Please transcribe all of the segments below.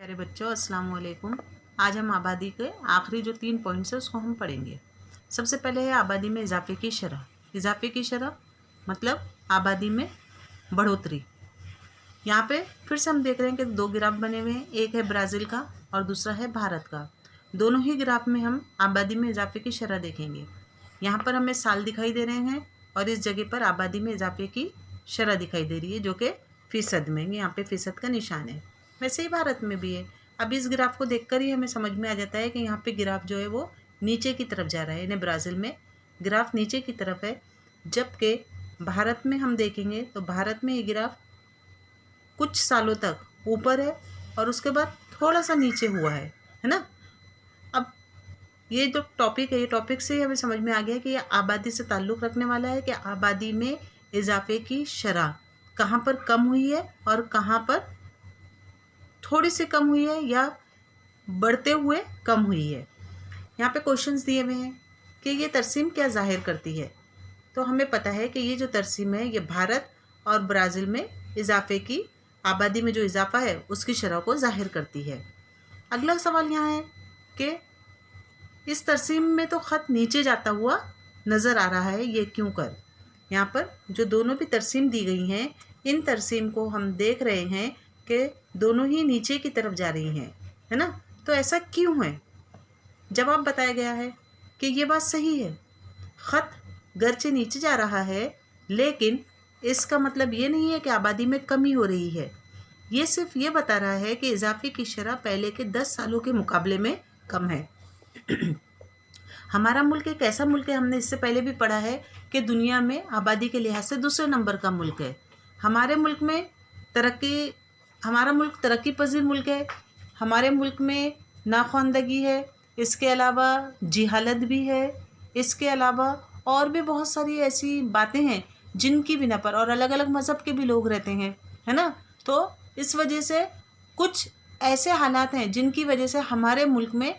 प्यारे बच्चों, अस्सलाम वालेकुम। आज हम आबादी के आखिरी जो 3 पॉइंट्स है उसको हम पढ़ेंगे। सबसे पहले है आबादी में इजाफे की शरह। इजाफे की शरह मतलब आबादी में बढ़ोतरी। यहाँ पे फिर से हम देख रहे हैं कि 2 ग्राफ बने हुए हैं, एक है ब्राज़ील का और दूसरा है भारत का। दोनों ही ग्राफ में हम आबादी में इजाफे की शरह देखेंगे। यहाँ पर हमें साल दिखाई दे रहे हैं और इस जगह पर आबादी में इजाफे की शरह दिखाई दे रही है, जो कि फ़ीसद में, यहाँ पे फ़ीसद का निशान है। वैसे ही भारत में भी है। अब इस ग्राफ को देखकर ही हमें समझ में आ जाता है कि यहाँ पे ग्राफ जो है वो नीचे की तरफ जा रहा है, यानी ब्राज़ील में ग्राफ नीचे की तरफ है, जबकि भारत में हम देखेंगे तो भारत में ये ग्राफ कुछ सालों तक ऊपर है और उसके बाद थोड़ा सा नीचे हुआ है ना। अब ये जो टॉपिक है, ये टॉपिक से हमें समझ में आ गया कि ये आबादी से ताल्लुक़ रखने वाला है कि आबादी में इजाफे की शरह कहाँ पर कम हुई है और कहाँ पर थोड़ी सी कम हुई है या बढ़ते हुए कम हुई है। यहाँ पे क्वेश्चंस दिए हुए हैं कि ये तरसीम क्या ज़ाहिर करती है। तो हमें पता है कि ये जो तरसीम है ये भारत और ब्राज़ील में इजाफे की, आबादी में जो इजाफा है उसकी शरह को ज़ाहिर करती है। अगला सवाल यहाँ है कि इस तरसीम में तो ख़त नीचे जाता हुआ नज़र आ रहा है, ये क्यों कर। यहाँ पर जो दोनों भी तरसीम दी गई हैं, इन तरसीम को हम देख रहे हैं कि दोनों ही नीचे की तरफ जा रही हैं, है ना। तो ऐसा क्यों है। जवाब बताया गया है कि ये बात सही है, ख़त गरचे नीचे जा रहा है, लेकिन इसका मतलब ये नहीं है कि आबादी में कमी हो रही है। ये सिर्फ ये बता रहा है कि इजाफे की शरह पहले के 10 सालों के मुकाबले में कम है। हमारा मुल्क एक ऐसा मुल्क है, हमने इससे पहले भी पढ़ा है कि दुनिया में आबादी के लिहाज से दूसरे नंबर का मुल्क है। हमारा मुल्क तरक्की पजीर मुल्क है। हमारे मुल्क में नाख्वानदगी है, इसके अलावा जिहालत भी है, इसके अलावा और भी बहुत सारी ऐसी बातें हैं जिनकी बिना पर, और अलग अलग मज़हब के भी लोग रहते हैं, है ना। तो इस वजह से कुछ ऐसे हालात हैं जिनकी वजह से हमारे मुल्क में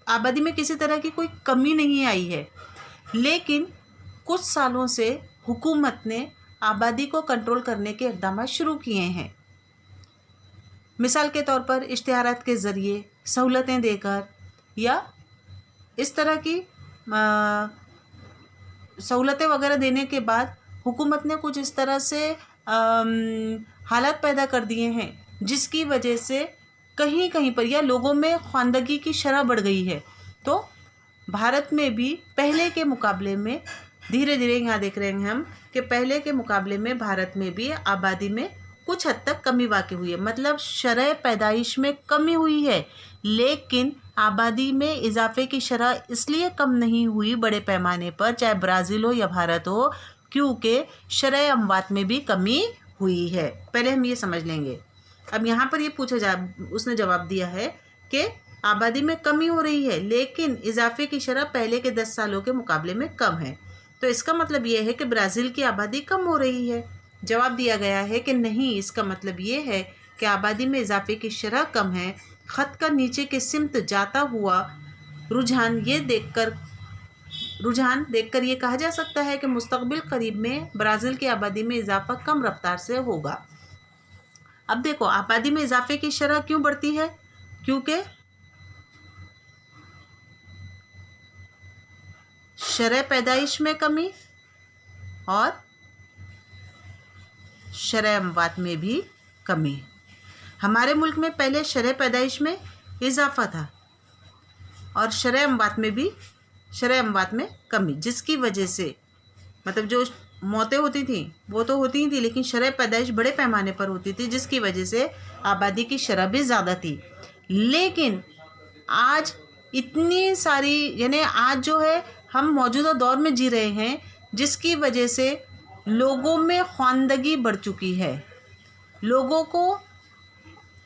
आबादी में किसी तरह की कोई कमी नहीं आई है। लेकिन कुछ सालों से हुकूमत ने आबादी को कंट्रोल करने के इक़दाम शुरू किए हैं। मिसाल के तौर पर इश्तिहारात के ज़रिए, सहूलतें देकर, या इस तरह की सहूलतें वगैरह देने के बाद हुकूमत ने कुछ इस तरह से हालात पैदा कर दिए हैं जिसकी वजह से कहीं कहीं पर या लोगों में ख्वानदगी की शरह बढ़ गई है। तो भारत में भी पहले के मुकाबले में धीरे धीरे, यहाँ देख रहे हैं हम कि पहले के मुकाबले में भारत में भी आबादी में कुछ हद तक कमी वाक़ई हुई है, मतलब शरह पैदाइश में कमी हुई है, लेकिन आबादी में इजाफे की शरह इसलिए कम नहीं हुई बड़े पैमाने पर, चाहे ब्राज़ील हो या भारत हो, क्योंकि शरह अमवात में भी कमी हुई है। पहले हम ये समझ लेंगे। अब यहाँ पर ये उसने जवाब दिया है कि आबादी में कमी हो रही है, लेकिन इजाफे की शरह पहले के 10 सालों के मुकाबले में कम है। तो इसका मतलब ये है कि ब्राज़ील की आबादी कम हो रही है। जवाब दिया गया है कि नहीं, इसका मतलब ये है कि आबादी में इजाफे की शरह कम है। ख़त का नीचे के सिमत जाता हुआ रुझान देखकर ये कहा जा सकता है कि मुस्तक़बिल करीब में ब्राज़ील की आबादी में इजाफा कम रफ्तार से होगा। अब देखो, आबादी में इजाफे की शरह क्यों बढ़ती है, क्योंकि शरह पैदाइश में कमी और शरह अमवात में भी कमी। हमारे मुल्क में पहले शरह पैदाइश में इजाफा था और शरह अमवात में कमी, जिसकी वजह से मतलब जो मौतें होती थी वो तो होती ही थी, लेकिन शरह पैदाइश बड़े पैमाने पर होती थी, जिसकी वजह से आबादी की शरह भी ज़्यादा थी। लेकिन आज इतनी सारी, यानी आज जो है हम मौजूदा दौर में जी रहे हैं, जिसकी वजह से लोगों में ख्वानदगी बढ़ चुकी है। लोगों को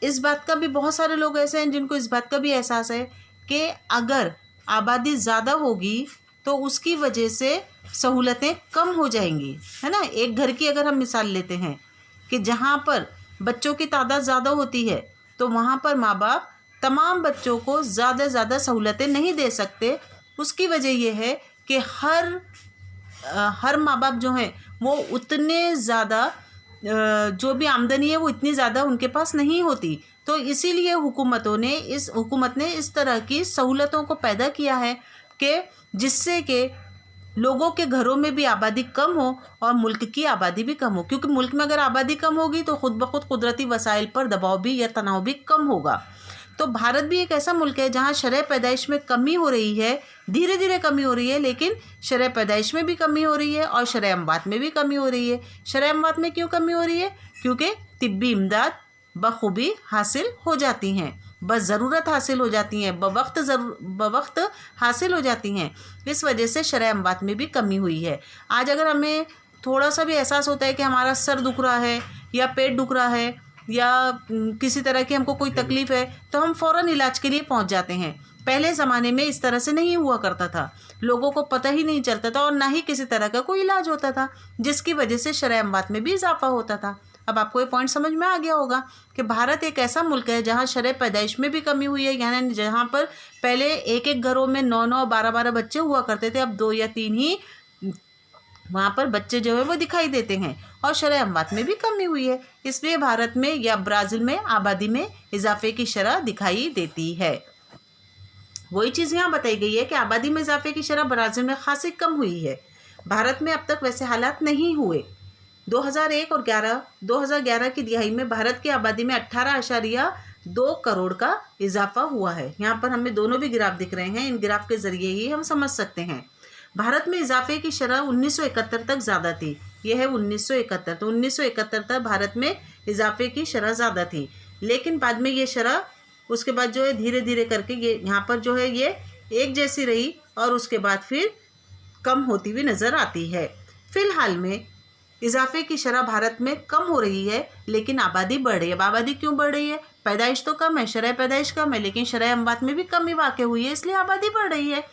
इस बात का भी, बहुत सारे लोग ऐसे हैं जिनको इस बात का भी एहसास है कि अगर आबादी ज़्यादा होगी तो उसकी वजह से सहूलतें कम हो जाएंगी, है ना। एक घर की अगर हम मिसाल लेते हैं कि जहाँ पर बच्चों की तादाद ज़्यादा होती है तो वहाँ पर माँ बाप तमाम बच्चों को ज़्यादा सहूलतें नहीं दे सकते। उसकी वजह यह है कि हर माँ बाप जो हैं वो उतने ज़्यादा जो भी आमदनी है वो इतनी ज़्यादा उनके पास नहीं होती। तो इसीलिए हुकूमत ने इस तरह की सहूलतों को पैदा किया है कि जिससे कि लोगों के घरों में भी आबादी कम हो और मुल्क की आबादी भी कम हो, क्योंकि मुल्क में अगर आबादी कम होगी तो खुद ब खुद कुदरती वसाइल पर दबाव भी या तनाव भी कम होगा। तो भारत भी एक ऐसा मुल्क है जहाँ शरह पैदाइश में कमी हो रही है, धीरे धीरे कमी हो रही है, लेकिन शरह पैदाइश में भी कमी हो रही है और शरह अमवात में भी कमी हो रही है। शरह अमवात में क्यों कमी हो रही है? क्योंकि तिब्बी इमदाद बखूबी हासिल हो जाती हैं, बस ज़रूरत हासिल हो जाती हैं, बवक्त हासिल हो जाती हैं। इस वजह से शरह अमवात में भी कमी हुई है। आज अगर हमें थोड़ा सा भी एहसास होता है कि हमारा सर दुख रहा है या पेट दुख रहा है या किसी तरह की हमको कोई तकलीफ़ है तो हम फ़ौरन इलाज के लिए पहुंच जाते हैं। पहले ज़माने में इस तरह से नहीं हुआ करता था, लोगों को पता ही नहीं चलता था और ना ही किसी तरह का कोई इलाज होता था, जिसकी वजह से शरह अमवात में भी इजाफा होता था। अब आपको ये पॉइंट समझ में आ गया होगा कि भारत एक ऐसा मुल्क है जहाँ शरह पैदाइश में भी कमी हुई है, यानी जहाँ पर पहले एक एक घरों में 9-9, 12-12 बच्चे हुआ करते थे, अब 2 या 3 ही वहाँ पर बच्चे जो है वो दिखाई देते हैं और शरह अमवात में भी कमी हुई है। इसलिए भारत में या ब्राज़ील में आबादी में इजाफे की शरह दिखाई देती है। वही चीज़ यहाँ बताई गई है कि आबादी में इजाफे की शरह ब्राज़ील में खासी कम हुई है। भारत में अब तक वैसे हालात नहीं हुए। 2001 और 2011 की दिहाई में भारत की आबादी में 18.2 करोड़ का इजाफा हुआ है। यहाँ पर हमें दोनों भी ग्राफ दिख रहे हैं, इन ग्राफ के ज़रिए ही हम समझ सकते हैं। भारत में इजाफे की शरह 1971 तक ज़्यादा थी। यह है 1971, तो 1971 तक भारत में इजाफे की शरह ज़्यादा थी, लेकिन बाद में ये शरह उसके बाद जो है धीरे धीरे करके ये यहाँ पर जो है ये एक जैसी रही और उसके बाद फिर कम होती हुई नज़र आती है। फ़िलहाल में इजाफे की शरह भारत में कम हो रही है, लेकिन आबादी बढ़ रही है। अब आबादी क्यों बढ़ रही है? पैदाइश तो कम है, शरह पैदाइश कम है, लेकिन शरह अमवात में भी कमी वाक़ हुई है, इसलिए आबादी बढ़ रही है।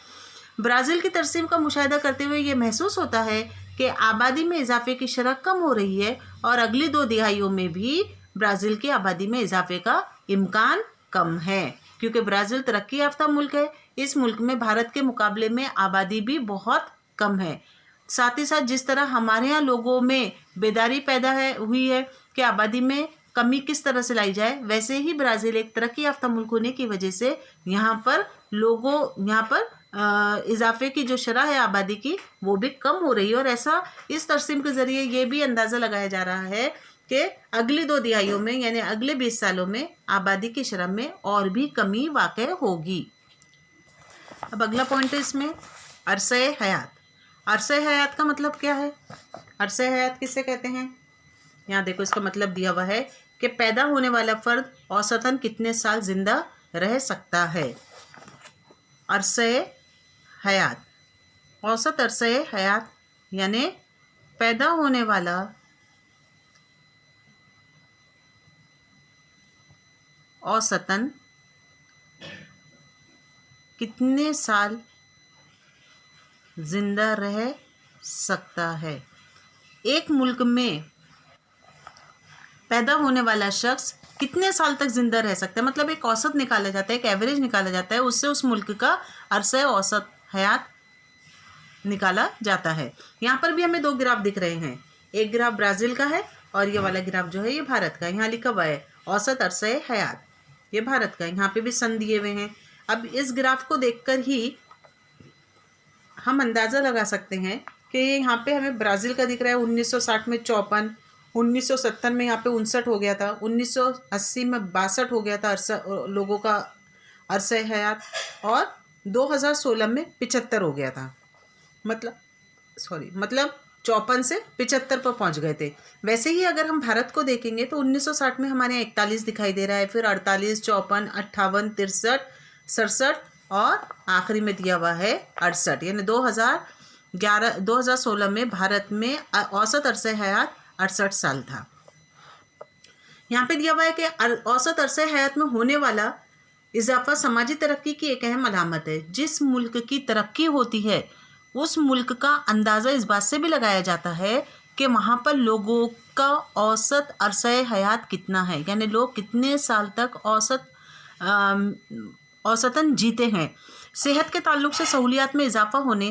ब्राज़ील की तरसीम का मुशाहिदा करते हुए ये महसूस होता है कि आबादी में इजाफे की शरह कम हो रही है और अगली 2 दिहाइयों में भी ब्राज़ील की आबादी में इजाफे का इम्कान कम है, क्योंकि ब्राज़ील तरक्की याफ्ता मुल्क है। इस मुल्क में भारत के मुकाबले में आबादी भी बहुत कम है। साथ ही साथ जिस तरह हमारे यहाँ लोगों में बेदारी पैदा हुई है कि आबादी में कमी किस तरह से लाई जाए, वैसे ही ब्राज़ील एक तरक्की याफ्ता मुल्क होने की वजह से यहाँ पर इजाफे की जो शरह है आबादी की वो भी कम हो रही है। और ऐसा इस तरसीम के ज़रिए ये भी अंदाज़ा लगाया जा रहा है कि अगली 2 दिहाइयों में यानी अगले 20 सालों में आबादी की शरह में और भी कमी वाक़ होगी। अब अगला पॉइंट है इसमें अरसे हयात। अरसे हयात का मतलब क्या है? अरसे हयात किससे कहते हैं? यहाँ देखो इसका मतलब दिया हुआ है कि पैदा होने वाला फ़र्द औसतन कितने साल ज़िंदा रह सकता है। अरसे हयात, औसत अरसे हयात यानी पैदा होने वाला औसतन कितने साल ज़िंदा रह सकता है। एक मुल्क में पैदा होने वाला शख्स कितने साल तक ज़िंदा रह सकता है, मतलब एक औसत निकाला जाता है, एक एवरेज निकाला जाता है, उससे उस मुल्क का अरसे औसत हयात निकाला जाता है। यहाँ पर भी हमें 2 ग्राफ दिख रहे हैं, एक ग्राफ ब्राज़ील का है और ये वाला ग्राफ जो है ये भारत का। यहाँ लिखा हुआ है औसत अरसे हयात, ये भारत का, यहाँ पे भी सन दिए हुए हैं। अब इस ग्राफ को देखकर ही हम अंदाज़ा लगा सकते हैं कि यहाँ पे हमें ब्राज़ील का दिख रहा है 1960 में 54, 1970 में यहाँ पे 59 हो गया था, 1980 में 62 हो गया था लोगों का अरसे हयात, और 2016 में 75 हो गया था। मतलब 54 से 75 पर पहुँच गए थे। वैसे ही अगर हम भारत को देखेंगे तो 1960 में हमारे यहाँ 41 दिखाई दे रहा है, फिर 48, 54, 58, 63, 67 और आखिरी में दिया हुआ है 68, यानी 2016 में भारत में औसत अरसे हयात 68 साल था। यहाँ पे दिया हुआ है कि औसत अरसे हयात में होने वाला इजाफा समाजी तरक्की की एक अहम अलामत है। जिस मुल्क की तरक्की होती है उस मुल्क का अंदाज़ा इस बात से भी लगाया जाता है कि वहाँ पर लोगों का औसत अरसे हयात कितना है, यानी लोग कितने साल तक औसतन जीते हैं। सेहत के ताल्लुक से सहूलियात में इजाफा होने,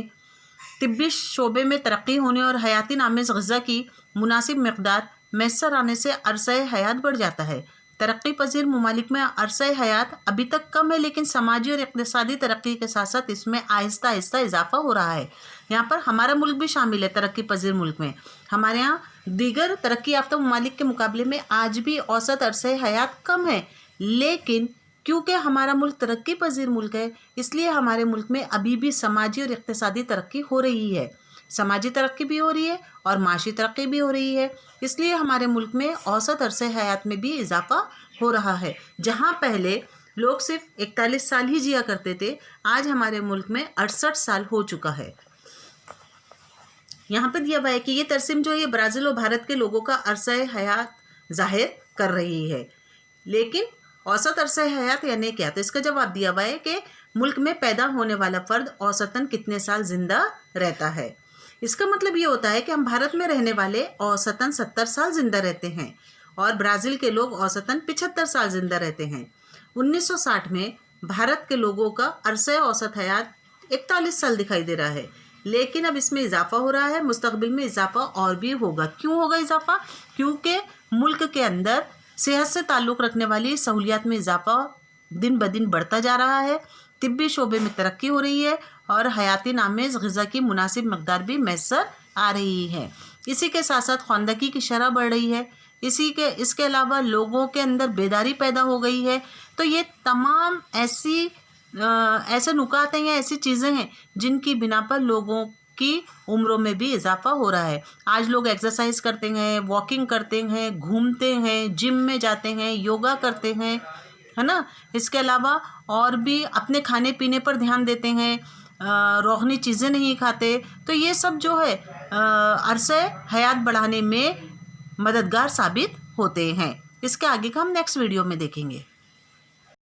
तिब्बी शोबे में तरक्की होने और हयाती नामेज़ ग़िज़ा की मुनासिब मकदार मैसर आने से अरसा हयात बढ़ जाता है। तरक्की पजीर ममालिक में अरसा हयात अभी तक कम है, लेकिन समाजी और इक़्तिसादी तरक्की के साथ साथ इसमें आहिस्ता आहिस्ता इजाफा हो रहा है। यहाँ पर हमारा मुल्क भी शामिल है तरक्की पजीर मुल्क में। हमारे यहाँ दीगर तरक्की याफ्ता ममालिक के मुकाबले में आज भी औसत अरसा हयात कम है, लेकिन क्योंकि हमारा मुल्क तरक्की पजीर मुल्क है, इसलिए हमारे मुल्क में अभी भी समाजी और इक़्तिसादी तरक्की हो रही है। समाजी तरक्की भी हो रही है और माशी तरक्की भी हो रही है, इसलिए हमारे मुल्क में औसत अरसे हयात में भी इजाफा हो रहा है। जहाँ पहले लोग सिर्फ 41 साल ही जिया करते थे, आज हमारे मुल्क में 68 साल हो चुका है। यहाँ पर दिया हुआ है कि ये तरसीम जो है ब्राज़ील और भारत के लोगों का अरसा हयात जाहिर कर रही है। लेकिन औसत अरसा हयात यानी क्या? तो इसका जवाब दिया हुआ है कि मुल्क में पैदा होने वाला फ़र्द औसतन कितने साल ज़िंदा रहता है। इसका मतलब ये होता है कि हम भारत में रहने वाले औसतन 70 साल ज़िंदा रहते हैं और ब्राज़ील के लोग औसतन 75 साल ज़िंदा रहते हैं। 1960 में भारत के लोगों का अरसा औसत हयात 41 साल दिखाई दे रहा है, लेकिन अब इसमें इजाफा हो रहा है। मुस्तकबिल में इजाफा और भी होगा। क्यों होगा इजाफा? क्योंकि मुल्क के अंदर सेहत से ताल्लुक़ रखने वाली सहूलियात में इजाफा दिन ब दिन बढ़ता जा रहा है, तिब्बी शोबे में तरक्की हो रही है और हयाती नामेज़ ग़िज़ा की मुनासिब मकदार भी मैसर आ रही है। इसी के साथ साथ ख़वानदगी की शरह बढ़ रही है। इसके अलावा लोगों के अंदर बेदारी पैदा हो गई है। तो ये तमाम ऐसे नुकात हैं या ऐसी चीज़ें हैं जिनकी बिना पर लोगों की उम्रों में भी इजाफा हो रहा है। आज लोग एक्सरसाइज करते हैं, वॉकिंग करते हैं, घूमते हैं, जिम में जाते हैं, योगा करते हैं, है ना। इसके अलावा और भी अपने खाने पीने पर ध्यान देते हैं, रोगनी चीज़ें नहीं खाते। तो ये सब जो है अरसे हयात बढ़ाने में मददगार साबित होते हैं। इसके आगे का हम नेक्स्ट वीडियो में देखेंगे।